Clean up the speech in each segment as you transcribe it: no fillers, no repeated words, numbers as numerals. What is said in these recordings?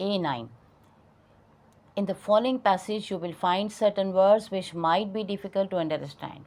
A9। In the following passage you will find certain words which might be difficult to understand।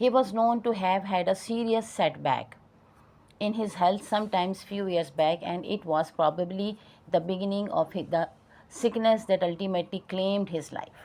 He was known to have had a serious setback in his health sometimes few years back, and it was probably the beginning of the sickness that ultimately claimed his life।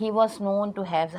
he was known to have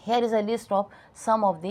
Here is a list of some of the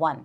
1,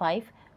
5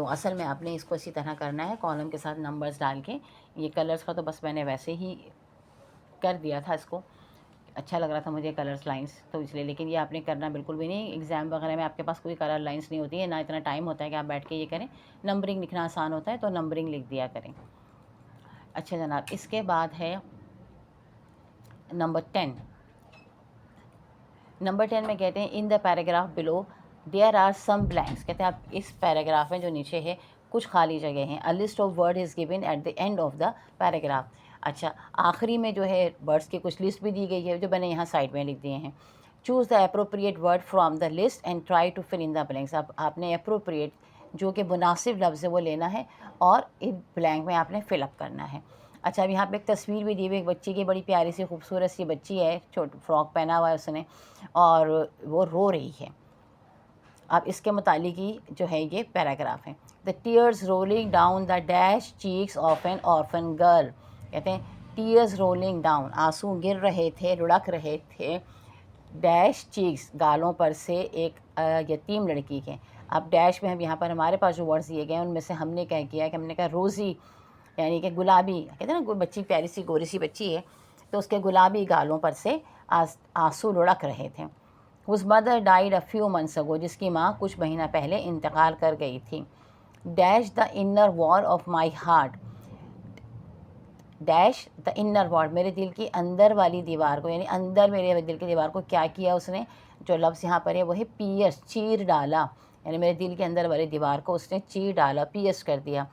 تو اصل میں آپ نے اس کو اسی طرح کرنا ہے، کالم کے ساتھ نمبرز ڈال کے. یہ کلرز کا تو بس میں نے ویسے ہی کر دیا تھا، اس کو اچھا لگ رہا تھا مجھے کلرز لائنس، تو اس لیے. لیکن یہ آپ نے کرنا بالکل بھی نہیں. ایگزام وغیرہ میں آپ کے پاس کوئی کلر لائنس نہیں ہوتی ہے، نہ اتنا ٹائم ہوتا ہے کہ آپ بیٹھ کے یہ کریں. نمبرنگ لکھنا آسان ہوتا ہے تو نمبرنگ لکھ دیا کریں. اچھا جناب، اس کے بعد ہے نمبر 10. نمبر 10 میں کہتے ہیں in the paragraph below there are some blanks. کہتے ہیں آپ اس پیراگراف میں جو نیچے ہے کچھ خالی جگہ ہیں. A list of word is given at the end of the paragraph. اچھا، آخری میں جو ہے ورڈس کی کچھ لسٹ بھی دی گئی ہے جو میں نے یہاں سائڈ میں لکھ دیے ہیں. Choose the appropriate word from the list and try to fill in the blanks. اب آپ نے اپروپریٹ جو کہ مناسب لفظ ہے وہ لینا ہے اور ان بلینک میں آپ نے فل اپ کرنا ہے. اچھا، اب یہاں پہ ایک تصویر بھی دی ہوئی ایک بچی کی، بڑی پیاری سی خوبصورت سی بچی ہے، چھوٹا فراک پہنا ہوا ہے اس نے اور وہ رو رہی ہے. اب اس کے متعلق ہی جو ہے یہ پیراگراف ہے. The tears rolling down the dash cheeks of an orphan girl. کہتے ہیں ٹیئرز رولنگ ڈاؤن، آنسو گر رہے تھے، لڑک رہے تھے، ڈیش چیکس گالوں پر سے ایک یتیم لڑکی کے. اب ڈیش میں ہم یہاں پر ہمارے پاس جو ورڈز دیے گئے ہیں ان میں سے ہم نے کیا کیا کہ ہم نے کہا روزی، یعنی کہ گلابی. کہتے ہیں نا کوئی بچی پیاری سی گوری سی بچی ہے تو اس کے گلابی گالوں پر سے آنسو لڑک رہے تھے. whose mother died a few months ago. جس کی ماں کچھ مہینہ پہلے انتقال کر گئی تھی. Dash the inner war of my heart. Dash the inner war, میرے دل کی اندر والی دیوار کو، یعنی اندر میرے دل کی دیوار کو کیا کیا اس نے. جو لفظ یہاں پر ہے وہ ہے پیئرس، چیر ڈالا. یعنی میرے دل کے اندر والی دیوار کو اس نے چیر ڈالا، پیئرس کر دیا.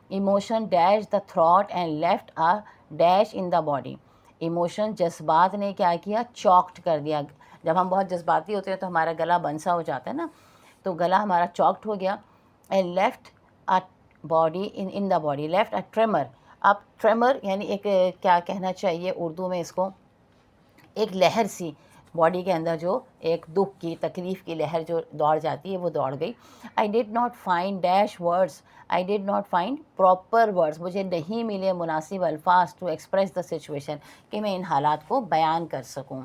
Emotion dash the throat and left a dash in the body. Emotion جذبات نے کیا کیا، چاکڈ کر دیا. جب ہم بہت جذباتی ہوتے ہیں تو ہمارا گلا بنسا ہو جاتا ہے نا، تو گلا ہمارا چاکڈ ہو گیا. And left a body in the body, left a trimmer. اب ٹریمر یعنی ایک کیا کہنا چاہیے اردو میں اس کو، ایک لہر سی باڈی کے اندر، جو ایک دکھ کی، تکلیف کی لہر جو دوڑ جاتی ہے وہ دوڑ گئی. I did not find dash words, I did not find proper words. مجھے نہیں ملے مناسب الفاظ ٹو ایکسپریس دا سچویشن، کہ میں ان حالات کو بیان کر سکوں.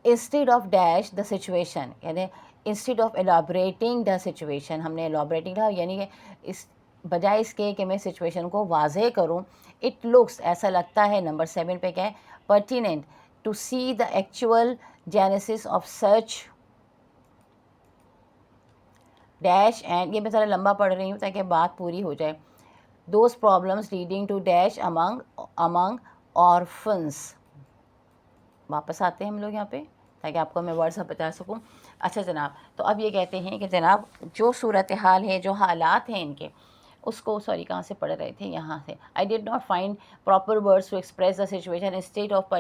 Instead of dash the situation, یعنی انسٹیڈ آف ایلابریٹنگ دا سچویشن، ہم نے ایلابریٹنگ کہا، یعنی کہ اس بجائے اس کے کہ میں سچویشن کو واضح کروں، اٹ لکس، ایسا لگتا ہے. نمبر 7 پہ کیا ہے، pertinent to see the actual genesis of such dash and. یہ میں ذرا لمبا پڑھ رہی ہوں تاکہ بات پوری ہو جائے. Those problems leading two dash Umang orphans. واپس آتے ہیں ہم لوگ یہاں پہ تاکہ آپ کو میں ورڈز بتا سکوں. اچھا جناب، تو اب یہ کہتے ہیں کہ جناب جو صورتحال ہے، جو حالات ہیں ان کے، اس کو کہاں سے پڑھ رہے تھے، یہاں سے. I did not find proper words to express the situation instead of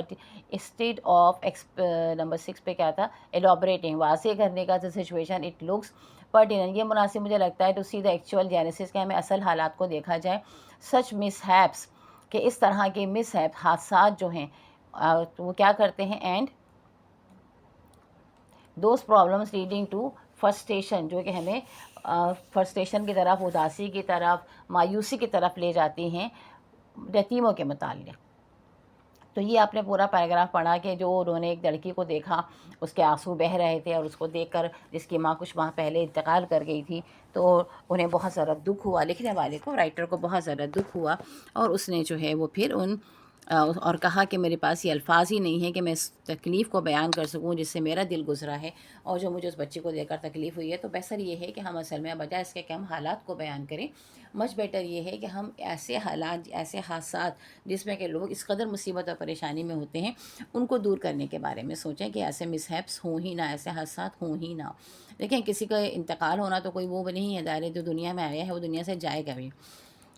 number 6 پہ کیا تھا، ایلابریٹنگ، واضح کرنے کا the situation it looks pertinent. یہ مناسب مجھے لگتا ہے to see the actual genesis, کہ ہمیں اصل حالات کو دیکھا جائے. سچ مس ہیپس، کہ اس طرح کے مس ہیپ، حادثات جو ہیں وہ کیا کرتے ہیں. And those problems leading to frustration, جو کہ ہمیں فرسٹریشن کی طرف، اداسی کی طرف، مایوسی کی طرف لے جاتی ہیں یتیموں کے متعلق. تو یہ آپ نے پورا پیراگراف پڑھا کہ جو انہوں نے ایک لڑکی کو دیکھا، اس کے آنسو بہہ رہے تھے، اور اس کو دیکھ کر جس کی ماں کچھ ماہ پہلے انتقال کر گئی تھی، تو انہیں بہت زیادہ دکھ ہوا، لکھنے والے کو، رائٹر کو بہت زیادہ دکھ ہوا. اور اس نے جو ہے وہ پھر اور کہا کہ میرے پاس یہ الفاظ ہی نہیں ہیں کہ میں اس تکلیف کو بیان کر سکوں جس سے میرا دل گزرا ہے اور جو مجھے اس بچے کو دیکھ کر تکلیف ہوئی ہے. تو بہتر یہ ہے کہ ہم اصل میں بجائے اس کے کہ ہم حالات کو بیان کریں، مچ بیٹر یہ ہے کہ ہم ایسے حالات، ایسے حادثات جس میں کہ لوگ اس قدر مصیبت اور پریشانی میں ہوتے ہیں، ان کو دور کرنے کے بارے میں سوچیں کہ ایسے مس ہیپس ہوں ہی نہ، ایسے حادثات ہوں ہی نہ. دیکھیں کسی کا انتقال ہونا تو کوئی وہ نہیں ہے، دائرے جو دنیا میں آیا ہے وہ دنیا سے جائے گا بھی،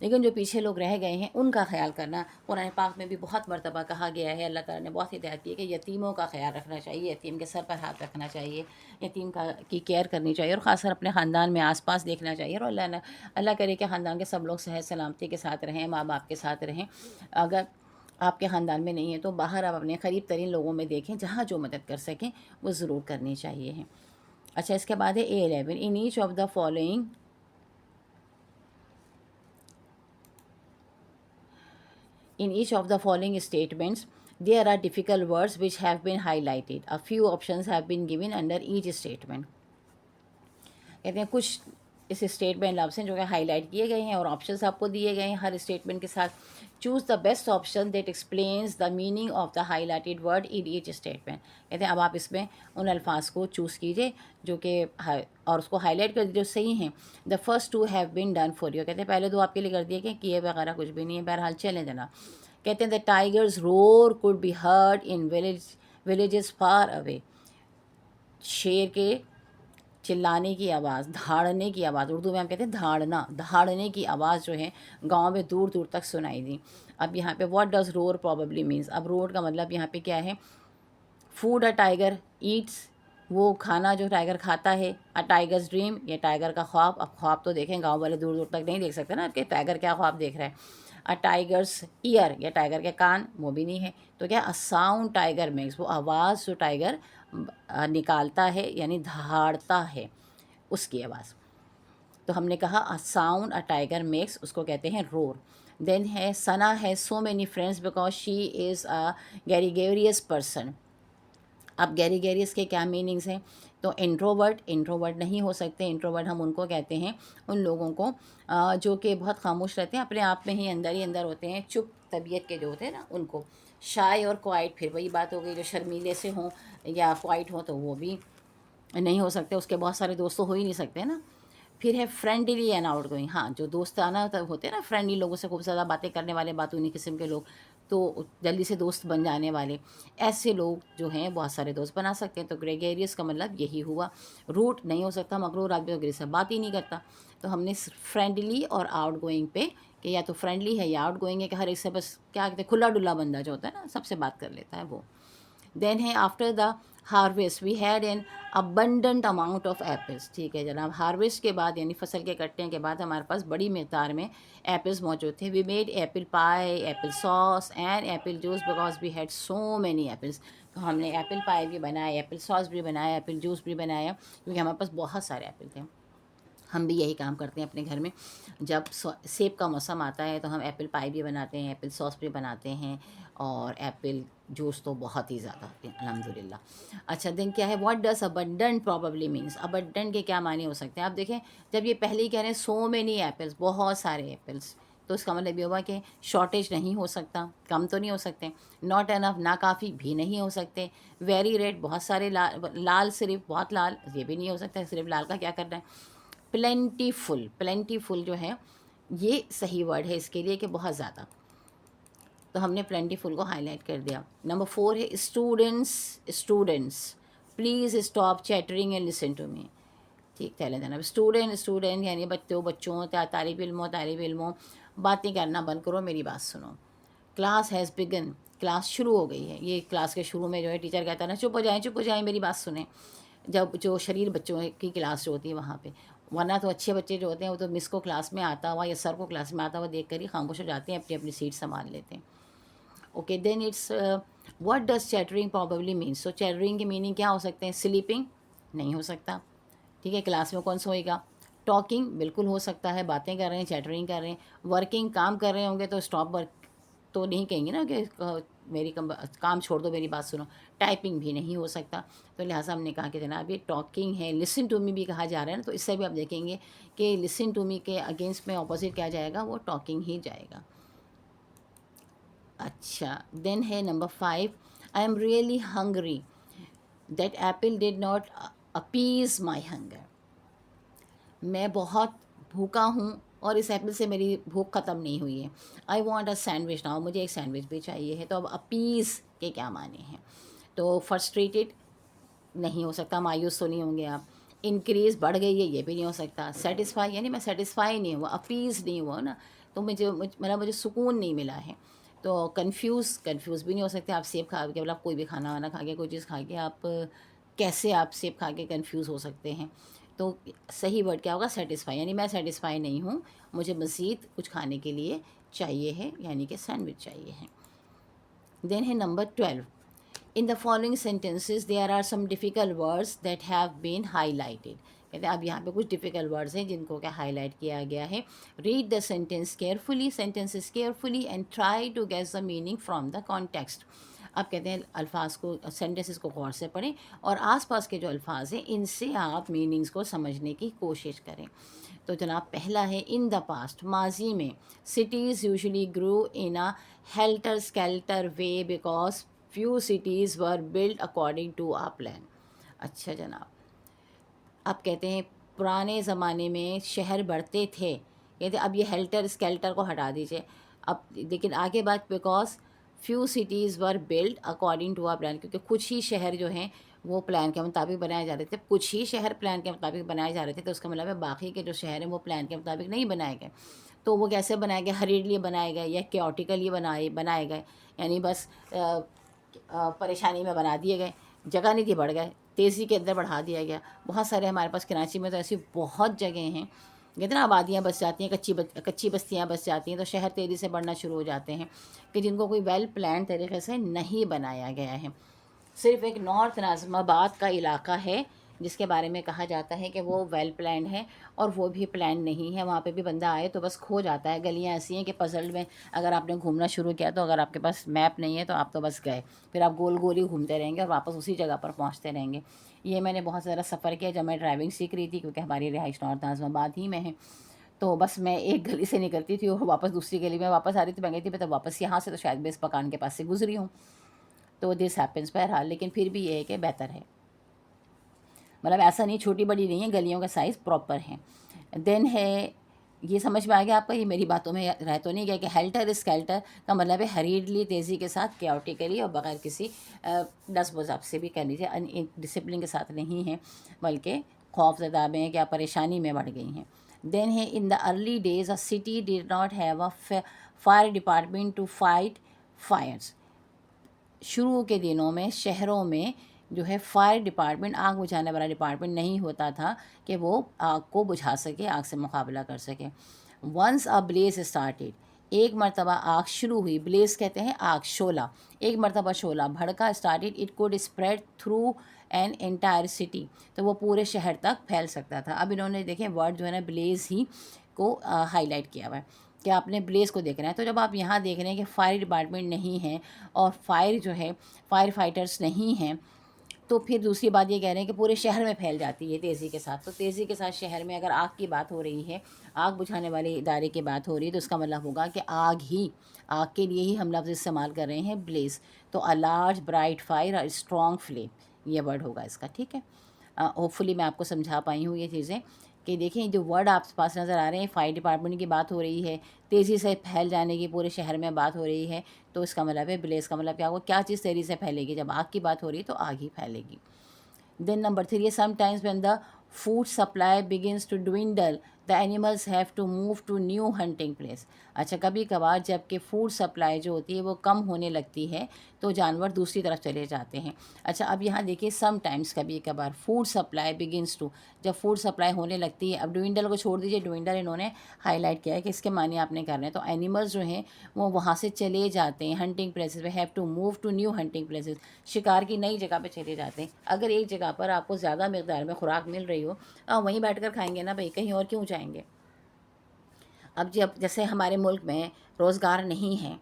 لیکن جو پیچھے لوگ رہ گئے ہیں ان کا خیال کرنا. قرآن پاک میں بھی بہت مرتبہ کہا گیا ہے، اللہ تعالیٰ نے بہت ہدایت کی ہے کہ یتیموں کا خیال رکھنا چاہیے، یتیم کے سر پر ہاتھ رکھنا چاہیے، یتیم کی کیئر کرنی چاہیے، اور خاص کر اپنے خاندان میں آس پاس دیکھنا چاہیے. اور اللہ کرے کہ خاندان کے سب لوگ صحت سلامتی کے ساتھ رہیں، ماں باپ کے ساتھ رہیں. اگر آپ کے خاندان میں نہیں ہے تو باہر آپ اپنے قریب ترین لوگوں میں دیکھیں، جہاں جو مدد کر سکیں وہ ضرور کرنی چاہیے. اچھا، اس کے بعد ہے A11. In each of the following In each of the following statements, there are difficult words which have been highlighted. A few options have been given under each statement. کہتے ہیں کچھ اس اسٹیٹمنٹ لفظ ہیں جو کہ ہائی لائٹ کیے گئے ہیں اور آپشنس آپ کو دیے گئے ہیں ہر اسٹیٹمنٹ کے ساتھ. Choose the best option that explains the meaning of the high lighted word in each statement. کہتے ہیں اب آپ اس میں ان الفاظ کو چوز کیجیے جو کہ اور اس کو ہائی لائٹ کر دیجیے جو صحیح ہیں. The first to have been done for you. کہتے ہیں پہلے دو آپ کے لیے کر دیے کہ کیے وغیرہ کچھ بھی نہیں ہے. بہرحال چلیں جناب. کہتے ہیں the tigers roar could be heard in villages far away. شیر کے چلانے کی آواز، دھاڑنے کی آواز، اردو میں ہم کہتے ہیں دھاڑنا، دھاڑنے کی آواز جو ہے گاؤں میں دور دور تک سنائی دی. اب یہاں پہ واٹ ڈز رور پروبیبلی مینس. اب رور کا مطلب یہاں پہ کیا ہے؟ فوڈ اے ٹائیگر ایٹس، وہ کھانا جو ٹائیگر کھاتا ہے. اے ٹائیگرز ڈریم، یہ ٹائیگر کا خواب. اب خواب تو دیکھیں گاؤں والے دور دور تک نہیں دیکھ سکتے نا کہ ٹائیگر کیا خواب دیکھ رہا ہے. اے ٹائیگرز ایئر، یا ٹائیگر کے کان، وہ بھی نہیں ہے. تو کیا اے ساؤنڈ ٹائیگر میکس، وہ آواز جو ٹائیگر نکالتا ہے یعنی دھاڑتا ہے اس کی آواز. تو ہم نے کہا a sound a tiger makes, اس کو کہتے ہیں رور. دین ہے ثنا ہے so many friends because she is a gregarious person. اب گیریگیریس کے کیا میننگز ہیں؟ تو انٹروورٹ نہیں ہو سکتے. انٹروورٹ ہم ان کو کہتے ہیں ان لوگوں کو جو کہ بہت خاموش رہتے ہیں، اپنے آپ میں ہی اندر ہوتے ہیں، چپ طبیعت کے جو ہوتے ہیں نا ان کو. شائے اور کوائٹ پھر وہی بات ہو گئی، جو شرمیلے سے ہوں یا کوائٹ ہوں تو وہ بھی نہیں ہو سکتے. اس کے بہت سارے دوست تو ہو ہی نہیں سکتے نا. پھر ہے فرینڈلی اینڈ آؤٹ گوئنگ. ہاں جو دوستانہ ہوتے ہیں نا، فرینڈلی لوگوں سے خوب زیادہ باتیں کرنے والے، باتونی قسم کے لوگ، تو جلدی سے دوست بن جانے والے، ایسے لوگ جو ہیں بہت سارے دوست بنا سکتے ہیں. تو گریگیریس کا مطلب یہی ہوا. روٹ نہیں ہو سکتا، مغرور آدمی تو سے بات ہی نہیں کرتا. تو ہم نے فرینڈلی اور آؤٹ گوئنگ پہ کہ یا تو فرینڈلی ہے یا آؤٹ گوئنگ ہے، کہ ہر ایک سے بس کیا کہتے ہیں کھلا ڈلا بندہ جو ہوتا ہے نا، سب سے بات کر لیتا ہے وہ. دین ہے after the harvest we had an abundant amount of apples. ٹھیک ہے جناب. ہارویسٹ کے بعد یعنی فصل کے کٹنے کے بعد ہمارے پاس بڑی مقدار میں ایپلس موجود تھے. We made apple pie, apple sauce and apple juice because we had so many apples. تو ہم نے ایپل پائی بھی بنایا، ایپل ساس بھی بنایا، ایپل جوس بھی بنایا، کیونکہ ہمارے پاس بہت سارے ایپل تھے. ہم بھی یہی کام کرتے ہیں اپنے گھر میں. جب سیب کا موسم آتا ہے تو ہم ایپل پائی بھی بناتے ہیں، ایپل ساس بھی بناتے ہیں، اور ایپل جوس تو بہت ہی زیادہ الحمدللہ. اچھا دن کیا ہے؟ What does abundant probably means. Abundant کے کیا معنی ہو سکتے ہیں؟ آپ دیکھیں جب یہ پہلے ہی کہہ رہے ہیں سو مینی ایپلس، بہت سارے ایپلس، تو اس کا مطلب یہ ہوا کہ شارٹیج نہیں ہو سکتا، کم تو نہیں ہو سکتے. ناٹ انف، ناکافی بھی نہیں ہو سکتے. ویری ریڈ، بہت سارے لال صرف بہت لال، یہ بھی نہیں ہو سکتا. صرف لال کا کیا کرنا ہے؟ پلینٹی فل. پلینٹی فل جو ہے یہ صحیح ورڈ ہے اس کے لیے کہ بہت زیادہ. تو ہم نے پلینٹی فل کو ہائی لائٹ کر دیا. نمبر 4 ہے students please stop chattering and listen to me. ٹھیک ہے جناب. اسٹوڈنٹ یعنی بچوں طالب علموں باتیں کرنا بند کرو، میری بات سنو. کلاس ہیز بگن، کلاس شروع ہو گئی ہے. یہ کلاس کے شروع میں جو ہے ٹیچر کہتا ہے نا چپ ہو جائیں میری بات سنیں. جب جو شریر بچوں کی کلاس جو ہوتی ہے وہاں پہ، ورنہ تو اچھے بچے جو ہوتے ہیں وہ تو مس کو کلاس میں آتا ہوا یا سر کو کلاس میں آتا ہوا دیکھ کر ہی خاموش ہو جاتے ہیں، اپنی اپنی سیٹ سنبھال لیتے ہیں. Okay then it's what does chattering probably means. So chattering کی میننگ کیا ہو سکتے ہیں؟ سلیپنگ نہیں ہو سکتا. ٹھیک ہے. کلاس میں کون سوئے گا؟ ٹاکنگ بالکل ہو سکتا ہے، باتیں کر رہے ہیں، چیٹرنگ کر رہے ہیں. ورکنگ کام کر رہے ہوں گے تو اسٹاپ ورک تو نہیں کہیں گے نا کہ میری کام چھوڑ دو میری بات سنو. ٹائپنگ بھی نہیں ہو سکتا. تو لہٰذا ہم نے کہا کہ جناب یہ ٹاکنگ ہے. لسن ٹو می بھی کہا جا رہا ہے نا، تو اس سے بھی آپ دیکھیں گے کہ لسن ٹو می کے اگینسٹ میں اپوزٹ کیا جائے گا؟ وہ ٹاکنگ ہی جائے گا. اچھا دین ہے number 5 I am really hungry that apple did not appease my hunger. میں بہت بھوکا ہوں اور اس ایپل سے میری بھوک ختم نہیں ہوئی ہے. I want a sandwich now, مجھے ایک سینڈوچ بھی چاہیے ہے. تو اب اپیز کے کیا معنی ہیں؟ تو فرسٹریٹڈ نہیں ہو سکتا، مایوس تو نہیں ہوں گے آپ. انکریز بڑھ گئی ہے، یہ بھی نہیں ہو سکتا. سیٹسفائی یعنی میں سیٹسفائی نہیں ہوا، اپیز نہیں ہوا نا، تو مجھے سکون نہیں ملا ہے. تو کنفیوز بھی نہیں ہو سکتے. آپ سیب کھا کے مطلب کوئی بھی کھانا وانا کھا کے کوئی چیز کھا کے آپ کیسے آپ سیب کھا کے کنفیوز ہو سکتے ہیں؟ تو صحیح ورڈ کیا ہوگا؟ سیٹسفائی. یعنی میں سیٹسفائی نہیں ہوں، مجھے مزید کچھ کھانے کے لیے چاہیے ہے، یعنی کہ سینڈوچ چاہیے ہے. دین ہے number 12 in the following sentences there are some difficult words that have been highlighted. کہتے ہیں اب یہاں پہ کچھ ڈیفیکلٹ ورڈس ہیں جن کو کیا ہائی لائٹ کیا گیا ہے. Read the sentences carefully and try to guess the meaning from the context. اب کہتے ہیں الفاظ کو، سینٹینسز کو غور سے پڑھیں اور آس پاس کے جو الفاظ ہیں ان سے آپ میننگز کو سمجھنے کی کوشش کریں. تو جناب پہلا ہے ان دا پاسٹ، ماضی میں، cities usually grow in a helter skelter way because few cities were blood according to a plan. اچھا جناب، اب کہتے ہیں پرانے زمانے میں شہر بڑھتے تھے، کہتے اب یہ ہیلٹر اسکیلٹر کو ہٹا دیجیے اب. لیکن آگے بات because few cities were blood according to a plan, کیونکہ کچھ ہی شہر جو ہیں وہ پلان کے مطابق بنائے جا رہے تھے، کچھ ہی شہر پلان کے مطابق بنائے جا رہے تھے، تو اس کا مطلب ہے باقی کے جو شہر ہیں وہ پلان کے مطابق نہیں بنائے گئے. تو وہ کیسے بنائے گئے؟ ہریڈلی بنائے گئے یا کیوٹیکلی بنائے گئے، یعنی بس پریشانی میں بنا دیے گئے، جگہ نہیں تھی بڑھ گئے، تیزی کے اندر بڑھا دیا گیا. بہت سارے ہمارے پاس کراچی میں تو ایسی بہت جگہیں ہیں، کتنا آبادیاں بس جاتی ہیں، کچی بستیاں بس جاتی ہیں، تو شہر تیزی سے بڑھنا شروع ہو جاتے ہیں کہ جن کو کوئی ویل پلان طریقے سے نہیں بنایا گیا ہے. صرف ایک نارتھ ناظم آباد کا علاقہ ہے جس کے بارے میں کہا جاتا ہے کہ وہ ویل پلانڈ ہے، اور وہ بھی پلان نہیں ہے. وہاں پہ بھی بندہ آئے تو بس کھو جاتا ہے. گلیاں ایسی ہیں کہ پزل میں اگر آپ نے گھومنا شروع کیا تو اگر آپ کے پاس میپ نہیں ہے تو آپ تو بس گئے، پھر آپ گول گول ہی گھومتے رہیں گے اور واپس اسی جگہ پر پہنچتے رہیں گے. یہ میں نے بہت زیادہ سفر کیا جب میں ڈرائیونگ سیکھ رہی تھی، کیونکہ ہماری رہائش نارتھ ناظم آباد ہی میں ہے. تو بس میں ایک گلی سے نکلتی تھی اور واپس دوسری گلی میں واپس آ رہی تھی، میں گئی تھی تو واپس یہاں سے تو شاید میں اس مکان کے پاس سے گزری ہوں. تو دس ہیپنس بہرحال، لیکن پھر بھی یہ ہے کہ بہتر ہے، مطلب ایسا نہیں چھوٹی بڑی نہیں ہے، گلیوں کا سائز پراپر ہے. دین ہے، یہ سمجھ میں آ گیا آپ کا، یہ میری باتوں میں رہ تو نہیں گیا کہ ہیلٹر اسکیلٹر کا مطلب ہے ہریڈلی، تیزی کے ساتھ، کیوٹیکلی اور بغیر کسی نظم و ضبط سے بھی کہہ لیجیے، ڈسپلن کے ساتھ نہیں ہیں بلکہ خوف زدہ میں کیا پریشانی میں بڑھ گئی ہیں. دین ہے in the early days a city did not have a fire department to fight fires. شروع کے دنوں میں شہروں میں جو ہے فائر ڈپارٹمنٹ، آگ بجھانے والا ڈپارٹمنٹ نہیں ہوتا تھا کہ وہ آگ کو بجھا سکے، آگ سے مقابلہ کر سکے. ونس اے بلیز اسٹارٹیڈ، ایک مرتبہ آگ شروع ہوئی، بلیز کہتے ہیں آگ، شعلہ، ایک مرتبہ شعلہ بھڑکا، started it could spread through an entire city, تو وہ پورے شہر تک پھیل سکتا تھا. اب انہوں نے دیکھیں ورڈ جو ہے نا بلیز ہی کو ہائی لائٹ کیا ہوا ہے کہ آپ نے بلیز کو دیکھ رہے ہیں. تو جب آپ یہاں دیکھ رہے ہیں کہ فائر ڈپارٹمنٹ نہیں ہے اور فائر جو ہے فائر فائٹرز نہیں ہیں، تو پھر دوسری بات یہ کہہ رہے ہیں کہ پورے شہر میں پھیل جاتی ہے تیزی کے ساتھ. تو تیزی کے ساتھ شہر میں اگر آگ کی بات ہو رہی ہے، آگ بجھانے والے ادارے کی بات ہو رہی ہے، تو اس کا مطلب ہوگا کہ آگ کے لیے ہی ہم لفظ استعمال کر رہے ہیں بلیز. تو a large bright fire, a strong flame, یہ ورڈ ہوگا اس کا. ٹھیک ہے، ہوپ فلی میں آپ کو سمجھا پائی ہوں یہ چیزیں کہ دیکھیں جو ورڈ آپ کے پاس نظر آ رہے ہیں، فائر ڈپارٹمنٹ کی بات ہو رہی ہے، تیزی سے پھیل جانے کی پورے شہر میں بات ہو رہی ہے، تو اس کا مطلب ہے بلیز کا مطلب کیا ہوگا؟ کیا چیز تیزی سے پھیلے گی؟ جب آگ کی بات ہو رہی ہے تو آگ ہی پھیلے گی. دین نمبر 3 ہے sometimes when the food supply begins to dwindle the animals have to move to new hunting place. اچھا، کبھی کبھار جب کہ فوڈ سپلائی جو ہوتی ہے وہ کم ہونے لگتی ہے تو جانور دوسری طرف چلے جاتے ہیں. اچھا، اب یہاں دیکھیے سم ٹائمز، کبھی کبھار، فوڈ سپلائی بگنس ٹو، جب فوڈ سپلائی ہونے لگتی ہے. اب ڈوئنڈل کو چھوڑ دیجیے، ڈوئنڈل انہوں نے ہائی لائٹ کیا ہے کہ اس کے معنی آپ نے کرنے ہیں. تو اینیملز جو ہیں وہ وہاں سے چلے جاتے ہیں ہنٹنگ پلیسز پہ، have to move to new hunting places, شکار کی نئی جگہ پہ چلے جاتے ہیں. اگر ایک جگہ پر آپ کو زیادہ مقدار میں خوراک مل رہی ہو آپ وہیں بیٹھ کر کھائیں گے نا بھائی، کہیں اور کیوں جائیں گے؟ اب جیسے ہمارے ملک میں روزگار نہیں ہے،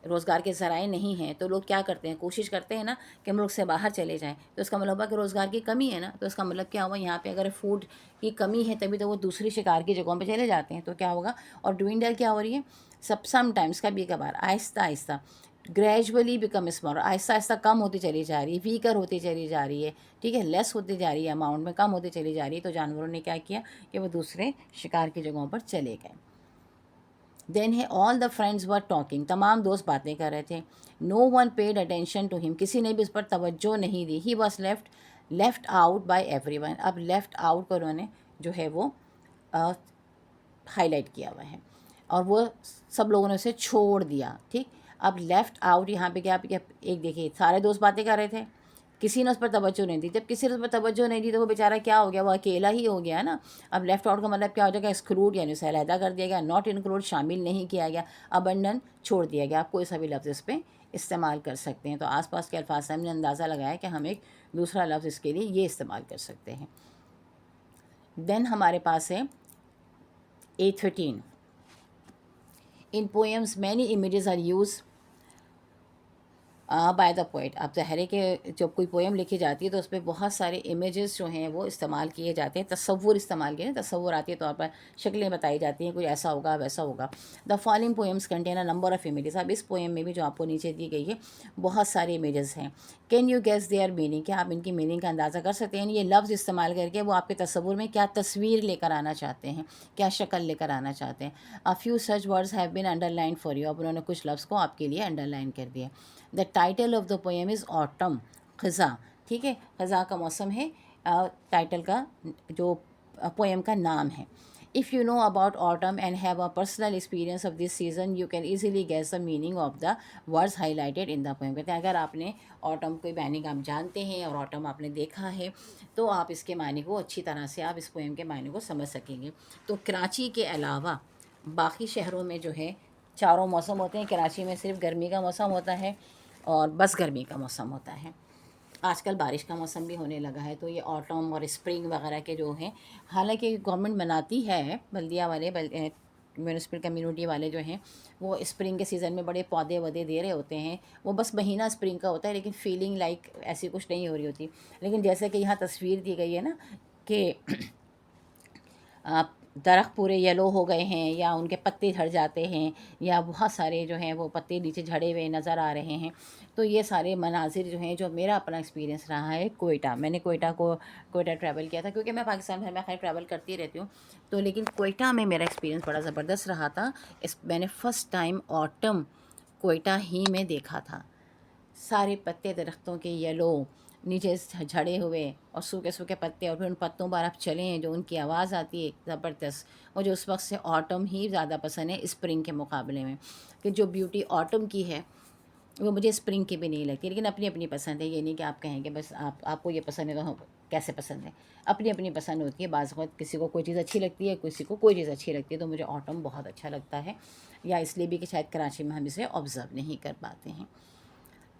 روزگار کے ذرائع نہیں ہیں، تو لوگ کیا کرتے ہیں؟ کوشش کرتے ہیں نا کہ ملک سے باہر چلے جائیں. تو اس کا مطلب ہے کہ روزگار کی کمی ہے نا. تو اس کا مطلب کیا ہوا؟ یہاں پہ اگر فوڈ کی کمی ہے تبھی تو وہ دوسری شکار کی جگہوں پہ چلے جاتے ہیں. تو کیا ہوگا؟ اور ڈوئنڈل کیا ہو رہی ہے؟ سم ٹائمز، کبھی کبھار، آہستہ آہستہ، گریجولی بیکم اسمال، آہستہ آہستہ کم ہوتی چلی جا رہی ہے، ویکر ہوتی چلی جا رہی ہے. ٹھیک ہے، لیس ہوتی جا رہی ہے، اماؤنٹ میں کم ہوتی چلی جا رہی ہے. تو جانوروں نے کیا کیا کہ وہ دوسرے شکار کی جگہوں پر چلے گئے. دین ہے آل دا فرینڈز ور ٹاکنگ، تمام دوست باتیں کر رہے تھے. No one paid attention to him, کسی نے بھی اس پر توجہ نہیں دی. He was left out by everyone. اب لیفٹ آؤٹ کو انہوں نے جو ہے وہ ہائی لائٹ کیا ہوا ہے اور وہ سب لوگوں نے اسے چھوڑ دیا. ٹھیک، اب لیفٹ آؤٹ یہاں پہ کیا ایک دیکھیے سارے دوست باتیں کر رہے تھے، کسی نے اس پر توجہ نہیں دی. جب کسی نے اس پر توجہ نہیں دی تو وہ بیچارہ کیا ہو گیا؟ وہ اکیلا ہی ہو گیا نا. اب لیفٹ آؤٹ کا مطلب کیا ہو جائے گا؟ ایکسکلوڈ، یعنی اسے علیحدہ کر دیا گیا. ناٹ انکلوڈ، شامل نہیں کیا گیا. ابنڈن، چھوڑ دیا گیا. آپ کوئی سا بھی لفظ اس پہ استعمال کر سکتے ہیں. تو آس پاس کے الفاظ سے ہم نے اندازہ لگایا کہ ہم ایک دوسرا لفظ اس کے لیے یہ استعمال کر سکتے ہیں. دین ہمارے پاس ہے 813. In poems many images are use by the poet. اب ظاہر ہے کہ جب کوئی پویم لکھی جاتی ہے تو اس پہ بہت سارے امیجز جو ہیں وہ استعمال کیے جاتے ہیں, تصور استعمال کیے ہیں, تصوراتی طور پر شکلیں بتائی جاتی ہیں, کچھ ایسا ہوگا ویسا ہوگا. The following poems contain a number of images. اب اس پویم میں بھی جو آپ کو نیچے دی گئی ہے بہت سارے امیجز ہیں. Can you guess their meaning, کیا آپ ان کی میننگ کا اندازہ کر سکتے ہیں؟ یہ لفظ استعمال کر کے وہ آپ کے تصور میں کیا تصویر لے کر آنا چاہتے ہیں, کیا شکل لے کر آنا چاہتے ہیں. A few such words have been underlined for you. اب انہوں نے کچھ لفظ کو آپ کے لیے انڈر لائن کر دیا. The title of the poem is autumn, خزاں. ٹھیک ہے, خزاں کا موسم ہے ٹائٹل کا جو پوئم کا نام ہے. If you know about autumn and have a personal experience of this season, you can easily guess the meaning of the words highlighted in the poem. کہتے ہیں اگر آپ نے autumn کوئی معنی کا آپ جانتے ہیں اور autumn آپ نے دیکھا ہے تو آپ اس کے معنی کو اچھی طرح سے آپ اس پوئم کے معنی کو سمجھ سکیں گے. تو کراچی کے علاوہ باقی شہروں میں جو ہے چاروں موسم ہوتے ہیں. کراچی میں صرف گرمی کا موسم ہوتا ہے اور بس گرمی کا موسم ہوتا ہے. آج کل بارش کا موسم بھی ہونے لگا ہے. تو یہ آٹم اور اسپرنگ وغیرہ کے جو ہیں, حالانکہ گورنمنٹ مناتی ہے, بلدیہ والے میونسپل کمیونٹی والے جو ہیں وہ اسپرنگ کے سیزن میں بڑے پودے ودے دے رہے ہوتے ہیں. وہ بس مہینہ اسپرنگ کا ہوتا ہے لیکن فیلنگ لائک ایسی کچھ نہیں ہو رہی ہوتی. لیکن جیسے کہ یہاں تصویر دی گئی ہے نا کہ درخت پورے یلو ہو گئے ہیں یا ان کے پتے جھڑ جاتے ہیں یا بہت سارے جو ہیں وہ پتے نیچے جھڑے ہوئے نظر آ رہے ہیں. تو یہ سارے مناظر جو ہیں, جو میرا اپنا ایکسپیرینس رہا ہے کوئٹہ, میں نے کوئٹہ ٹریول کیا تھا کیونکہ میں پاکستان بھر میں خیر ٹریول کرتی رہتی ہوں. تو لیکن کوئٹہ میں میرا ایکسپیرینس بڑا زبردست رہا تھا. میں نے فرسٹ ٹائم آٹم کوئٹہ ہی میں دیکھا تھا. سارے پتے درختوں کے یلو, نیچے جھڑے ہوئے اور سوکھے سوکھے پتے, اور پھر ان پتوں پر آپ چلیں جو ان کی آواز آتی ہے زبردست. مجھے اس وقت سے آٹم ہی زیادہ پسند ہے اسپرنگ کے مقابلے میں, کہ جو بیوٹی آٹم کی ہے وہ مجھے اسپرنگ کی بھی نہیں لگتی. لیکن اپنی اپنی پسند ہے, یہ نہیں کہ آپ کہیں کہ بس آپ کو یہ پسند ہے تو کیسے پسند ہے. اپنی اپنی پسند ہوتی ہے. بعض وقت کسی کو کوئی چیز اچھی لگتی ہے, کسی کو کوئی چیز اچھی لگتی ہے. تو مجھے آٹم بہت اچھا لگتا ہے, یا اس لیے بھی کہ شاید کراچی میں ہم اسے آبزرو نہیں کر پاتے ہیں.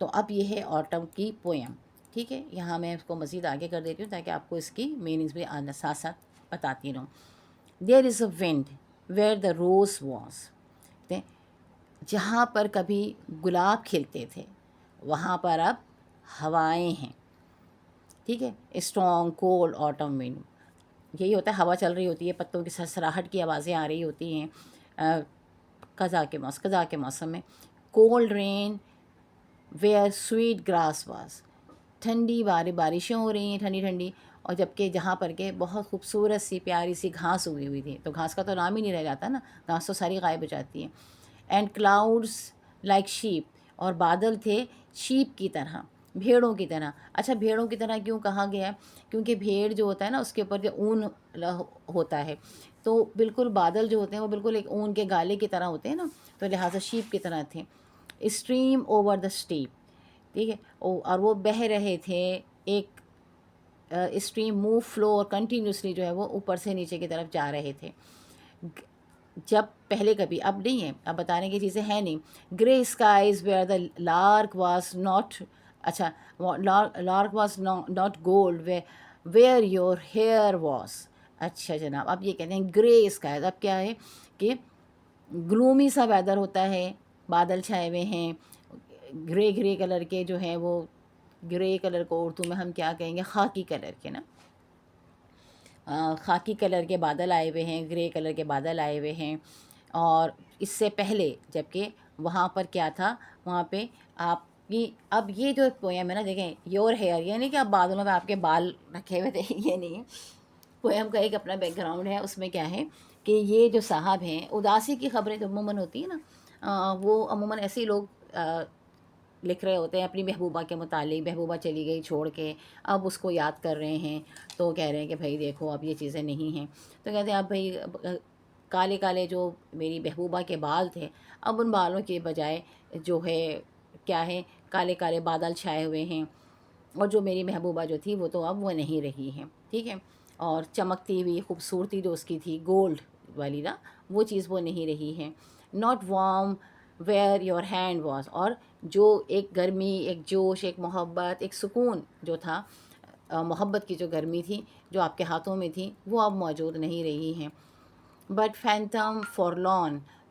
تو اب یہ ہے آٹم کی پویم. ٹھیک ہے, یہاں میں اس کو مزید آگے کر دیتی ہوں تاکہ آپ کو اس کی میننگز بھی ساتھ ساتھ بتاتی رہوں. دیر از اے ونڈ ویئر دا روز واز, جہاں پر کبھی گلاب کھلتے تھے وہاں پر اب ہوائیں ہیں. ٹھیک ہے, اسٹرانگ کولڈ آٹم ونڈ, یہی ہوتا ہے, ہوا چل رہی ہوتی ہے, پتوں کی سرسراہٹ کی آوازیں آ رہی ہوتی ہیں خزاں کے موسم میں. Cold rain where sweet grass was, ٹھنڈی بارشیں ہو رہی ہیں ٹھنڈی ٹھنڈی, اور جبکہ جہاں پر کہ بہت خوبصورت سی پیاری سی گھاس اگی ہوئی تھی. تو گھاس کا تو نام ہی نہیں رہ جاتا نا, گھاس تو ساری غائب ہو جاتی ہے. اینڈ کلاؤڈس لائک شیپ, اور بادل تھے شیپ کی طرح, بھیڑوں کی طرح. اچھا, بھیڑوں کی طرح کیوں کہا گیا ہے؟ کیونکہ بھیڑ جو ہوتا ہے نا اس کے اوپر جو اون ہوتا ہے, تو بالکل بادل جو ہوتے ہیں وہ بالکل ایک اون کے گالے کی طرح ہوتے ہیں نا, تو لہٰذا شیپ کی طرح تھے. اسٹریم اوور دا اسٹیپ, ٹھیک ہے, اور وہ بہہ رہے تھے. ایک اسٹریم موو فلو اور کنٹینیوسلی جو ہے وہ اوپر سے نیچے کی طرف جا رہے تھے. جب پہلے کبھی, اب نہیں ہے, اب بتانے کی چیزیں ہیں نہیں. Grey skies where the lark was not, اچھا lark was not gold where your hair was. اچھا جناب, اب یہ کہتے ہیں گرے اسکائز. اب کیا ہے کہ گلومی سا ویدر ہوتا ہے, بادل چھائے ہوئے ہیں, گرے کلر کے جو ہیں وہ, گرے کلر کو اردو میں ہم کیا کہیں گے, خاکی کلر کے نا, خاکی کلر کے بادل آئے ہوئے ہیں, گرے کلر کے بادل آئے ہوئے ہیں. اور اس سے پہلے جب کہ وہاں پر کیا تھا, وہاں پہ آپ کی, اب یہ جو پویم ہے نا, دیکھیں یور ہیئر, یہ نہیں کہ آپ بادلوں میں آپ کے بال رکھے ہوئے تھے, یہ نہیں ہے. پویم کا ایک اپنا بیک گراؤنڈ ہے. اس میں کیا ہے کہ یہ جو صاحب ہیں, اداسی کی خبریں جو عموماً ہوتی ہیں نا, وہ عموماً ایسے ہی لوگ لکھ رہے ہوتے ہیں اپنی محبوبہ کے متعلق. محبوبہ چلی گئی چھوڑ کے, اب اس کو یاد کر رہے ہیں, تو کہہ رہے ہیں کہ بھائی دیکھو اب یہ چیزیں نہیں ہیں. تو کہتے ہیں اب بھائی کالے کالے جو میری محبوبہ کے بال تھے, اب ان بالوں کے بجائے جو ہے کیا ہے, کالے کالے بادل چھائے ہوئے ہیں, اور جو میری محبوبہ جو تھی وہ تو اب وہ نہیں رہی ہیں. ٹھیک ہے, اور چمکتی ہوئی خوبصورتی جو اس کی تھی گولڈ والی نا, وہ چیز وہ نہیں رہی ہے. Not warm where your hand was, اور جو ایک گرمی, ایک جوش, ایک محبت, ایک سکون جو تھا, محبت کی جو گرمی تھی جو آپ کے ہاتھوں میں تھی, وہ اب موجود نہیں رہی ہیں. But phantom فارلون